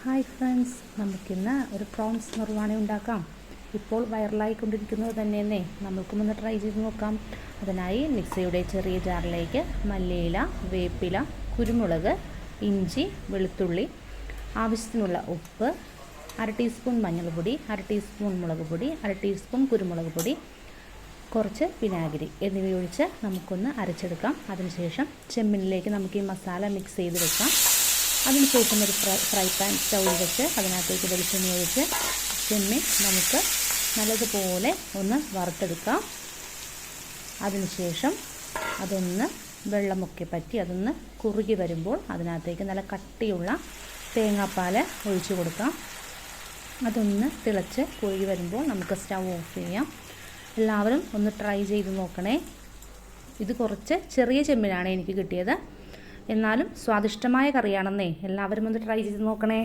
Hi friends, നമുക്കിന്ന് ഒരു prawns നിർവ്വാണി ഉണ്ടാക്കാം. ഇപ്പോൾ വൈറലായിക്കൊണ്ടിരിക്കുന്നത് തന്നെയെന്നേ, നമുക്കുമൊന്ന് ട്രൈ ചെയ്ത് നോക്കാം. അതിനായി മിക്സിയുടെ ചെറിയ ജാറിലേക്ക് മല്ലിയില, വേപ്പില, കുരുമുളക്, ഇഞ്ചി, വെളുത്തുള്ളി, ആവശ്യത്തിനുള്ള ഉപ്പ്, 1/2 ടീസ്പൂൺ മഞ്ഞൾപ്പൊടി, 1/2 ടീസ്പൂൺ മുളക് പൊടി, 1/2 ടീസ്പൂൺ കുരുമുളക് പൊടി, കുറച്ച് വിനാഗിരി എന്നിവയൊഴിച്ച് നമുക്കൊന്ന് അരച്ചെടുക്കാം. അതിനുശേഷം ചെമ്പിനിലേക്ക് നമുക്ക് ഈ മസാല മിക്സ് ചെയ്ത് വെക്കാം. അതിനുശേഷം ഒരു ഫ്രൈ പാൻ സ്റ്റൗവിൽ വെച്ച് അതിനകത്തേക്ക് വെളിച്ചെണ്ണ ഒഴിച്ച് ചെമ്മീൻ നമുക്ക് നല്ലതുപോലെ ഒന്ന് വറുത്തെടുക്കാം. അതിനുശേഷം അതൊന്ന് വെള്ളമൊക്കെ പറ്റി അതൊന്ന് കുറുകി വരുമ്പോൾ അതിനകത്തേക്ക് നല്ല കട്ടിയുള്ള തേങ്ങാപ്പാൽ ഒഴിച്ച് കൊടുക്കാം. അതൊന്ന് തിളച്ച് കുറുകി വരുമ്പോൾ നമുക്ക് സ്റ്റൗ ഓഫ് ചെയ്യാം. എല്ലാവരും ഒന്ന് ട്രൈ ചെയ്ത് നോക്കണേ. ഇത് കുറച്ച് ചെറിയ ചെമ്മീനാണ് എനിക്ക് കിട്ടിയത്, എന്നാലും സ്വാദിഷ്ടമായ കറിയാണെന്നേ. എല്ലാവരും ഒന്ന് ട്രൈ ചെയ്ത് നോക്കണേ.